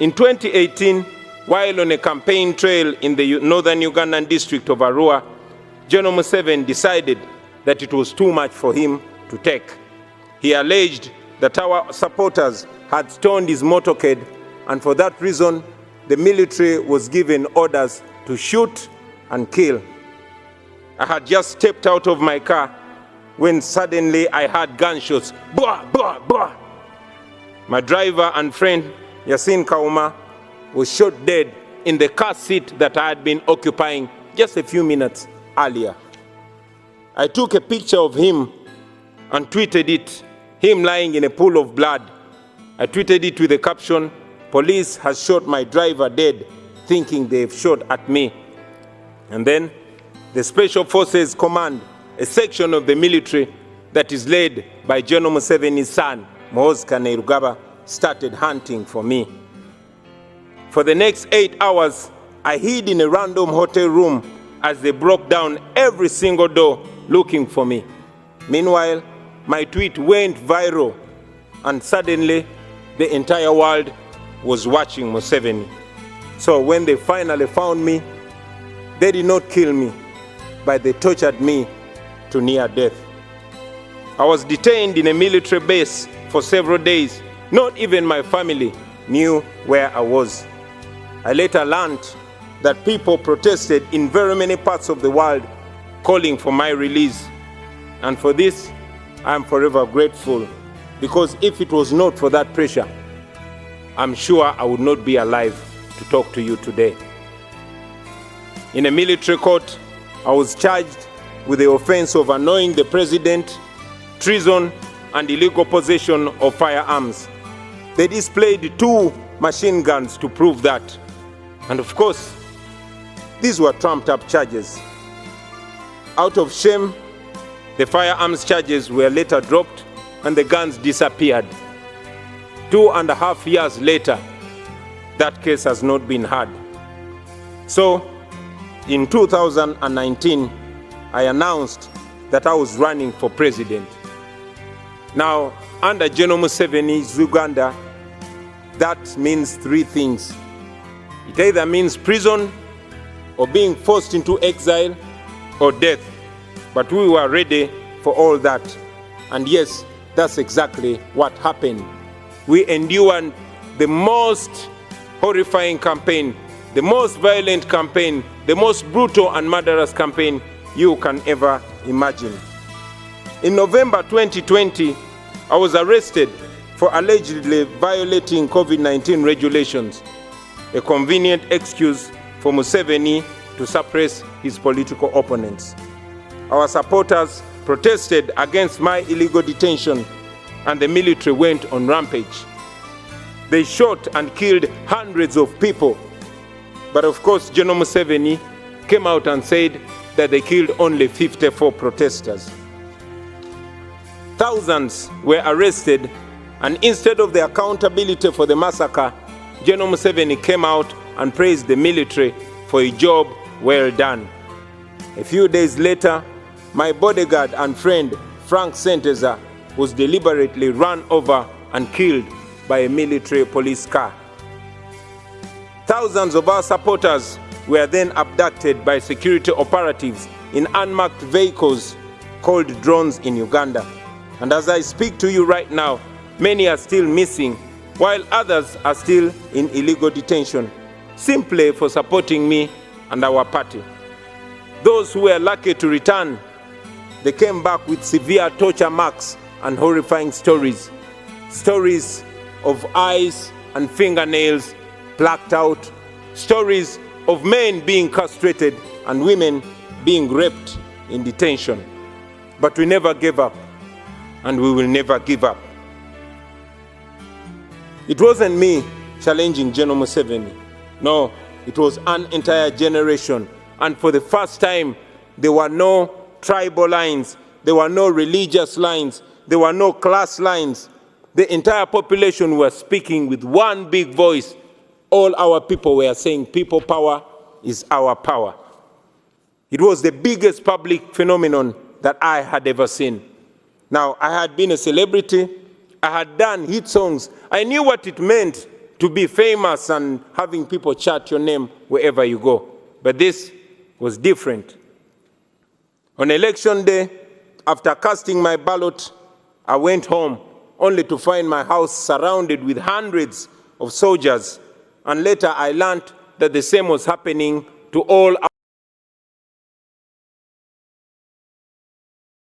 In 2018, while on a campaign trail in the northern Ugandan district of Arua, General Museveni decided that it was too much for him to take. He alleged that our supporters had stoned his motorcade, and for that reason, the military was given orders to shoot and kill. I had just stepped out of my car when suddenly I heard gunshots. Blah, blah, blah. My driver and friend, Yasin Kauma, was shot dead in the car seat that I had been occupying just a few minutes earlier. I took a picture of him and tweeted it, him lying in a pool of blood. I tweeted it with the caption, "Police has shot my driver dead, thinking they've shot at me." And then the Special Forces Command, a section of the military that is led by General Museveni's son, Muhoozi Kainerugaba, started hunting for me. For the next 8 hours, I hid in a random hotel room as they broke down every single door looking for me. Meanwhile, my tweet went viral, and suddenly the entire world was watching Museveni. So when they finally found me, they did not kill me, but they tortured me to near death. I was detained in a military base for several days. Not even my family knew where I was. I later learned that people protested in very many parts of the world calling for my release. And for this, I am forever grateful, because if it was not for that pressure, I'm sure I would not be alive to talk to you today. In a military court, I was charged with the offense of annoying the president, treason, and illegal possession of firearms. They displayed 2 machine guns to prove that. And of course, these were trumped-up charges. Out of shame, the firearms charges were later dropped and the guns disappeared. 2.5 years later, that case has not been heard. So, in 2019, I announced that I was running for president. Now, under General Museveni's Uganda, that means 3 things. It either means prison, or being forced into exile, or death. But we were ready for all that. And yes, that's exactly what happened. We endured the most horrifying campaign, the most violent campaign, the most brutal and murderous campaign you can ever imagine. In November 2020, I was arrested for allegedly violating COVID-19 regulations, a convenient excuse for Museveni to suppress his political opponents. Our supporters protested against my illegal detention, and the military went on rampage. They shot and killed hundreds of people. But of course, General Museveni came out and said that they killed only 54 protesters. Thousands were arrested, and instead of the accountability for the massacre, General Museveni came out and praised the military for a job well done. A few days later, my bodyguard and friend, Frank Senteza, was deliberately run over and killed by a military police car. Thousands of our supporters were then abducted by security operatives in unmarked vehicles called drones in Uganda. And as I speak to you right now, many are still missing, while others are still in illegal detention, simply for supporting me and our party. Those who were lucky to return, they came back with severe torture marks and horrifying stories. Stories of eyes and fingernails plucked out. Stories of men being castrated and women being raped in detention. But we never gave up, and we will never give up. It wasn't me challenging General Museveni. No, it was an entire generation. And for the first time, there were no tribal lines, there were no religious lines, there were no class lines. The entire population was speaking with one big voice. All our people were saying, people power is our power. It was the biggest public phenomenon that I had ever seen. Now, I had been a celebrity, I had done hit songs, I knew what it meant to be famous and having people chant your name wherever you go. But this was different. On election day, after casting my ballot, I went home only to find my house surrounded with hundreds of soldiers. And later I learned that the same was happening to all